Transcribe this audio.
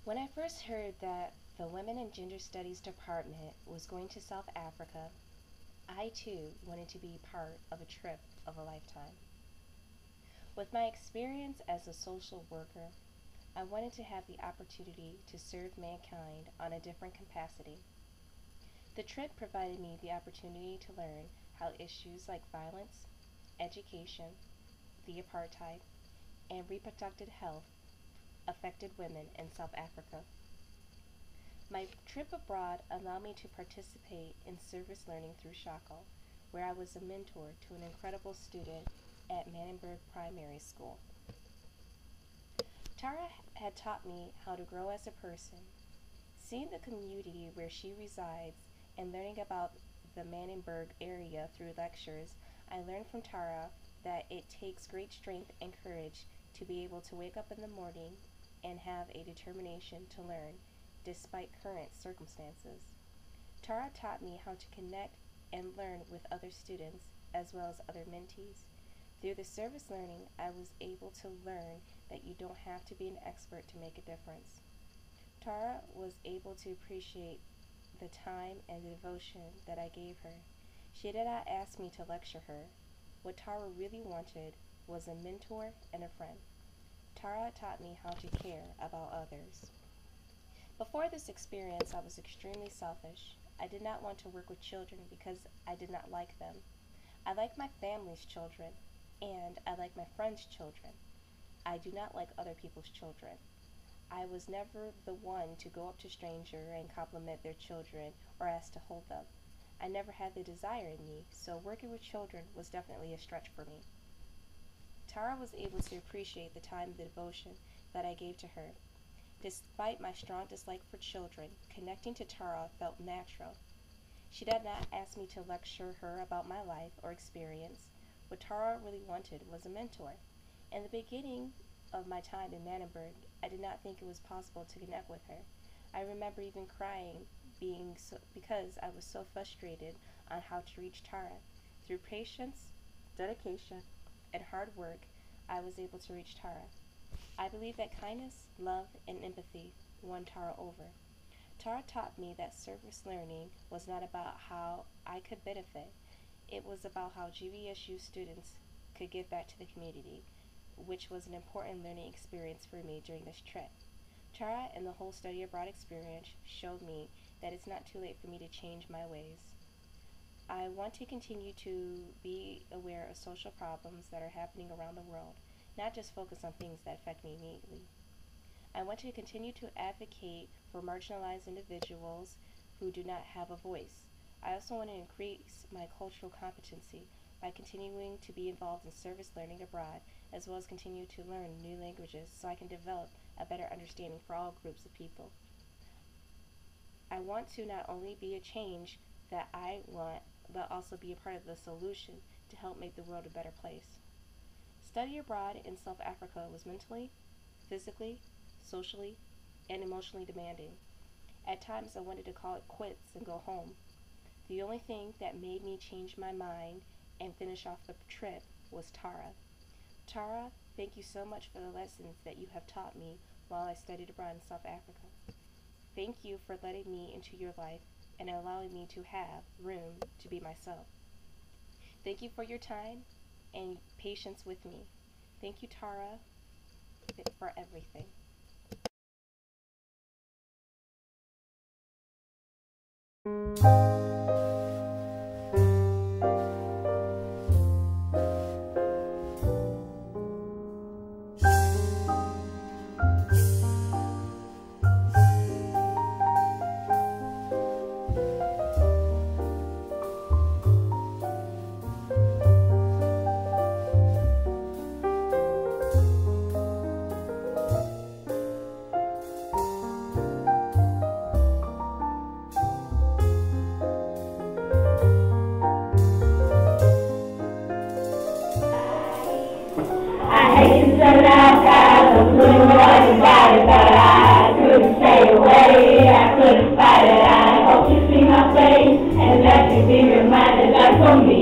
When I first heard that the Women and Gender Studies Department was going to South Africa, I too wanted to be part of a trip of a lifetime. With my experience as a social worker, I wanted to have the opportunity to serve mankind on a different capacity. The trip provided me the opportunity to learn how issues like violence, education, the apartheid, and reproductive health affected women in South Africa. My trip abroad allowed me to participate in service learning through Shako, where I was a mentor to an incredible student at Manenberg Primary School. Tara had taught me how to grow as a person. Seeing the community where she resides and learning about the Manenberg area through lectures, I learned from Tara that it takes great strength and courage to be able to wake up in the morning and have a determination to learn despite current circumstances. Tara taught me how to connect and learn with other students as well as other mentees. Through the service learning, I was able to learn that you don't have to be an expert to make a difference. Tara was able to appreciate the time and the devotion that I gave her. She did not ask me to lecture her. What Tara really wanted was a mentor and a friend. Tara taught me how to care about others. Before this experience, I was extremely selfish. I did not want to work with children because I did not like them. I like my family's children, and I like my friends' children. I do not like other people's children. I was never the one to go up to a stranger and compliment their children or ask to hold them. I never had the desire in me, so working with children was definitely a stretch for me. Tara was able to appreciate the time and the devotion that I gave to her. Despite my strong dislike for children, connecting to Tara felt natural. She did not ask me to lecture her about my life or experience. What Tara really wanted was a mentor. In the beginning of my time in Manenberg, I did not think it was possible to connect with her. I remember even crying because I was so frustrated on how to reach Tara. Through patience, dedication, and hard work, I was able to reach Tara. I believe that kindness, love, and empathy won Tara over. Tara taught me that service learning was not about how I could benefit. It was about how GVSU students could give back to the community, which was an important learning experience for me during this trip. Tara and the whole study abroad experience showed me that it's not too late for me to change my ways. I want to continue to be aware of social problems that are happening around the world, not just focus on things that affect me immediately. I want to continue to advocate for marginalized individuals who do not have a voice. I also want to increase my cultural competency by continuing to be involved in service learning abroad, as well as continue to learn new languages so I can develop a better understanding for all groups of people. I want to not only be a change that I want, but also be a part of the solution to help make the world a better place. Study abroad in South Africa was mentally, physically, socially, and emotionally demanding. At times I wanted to call it quits and go home. The only thing that made me change my mind and finish off the trip was Tara. Tara, thank you so much for the lessons that you have taught me while I studied abroad in South Africa. Thank you for letting me into your life and allowing me to have room to be myself. Thank you for your time and patience with me. Thank you, Tara, for everything. Couldn't fight it. I hope you see my face and that you be reminded that for me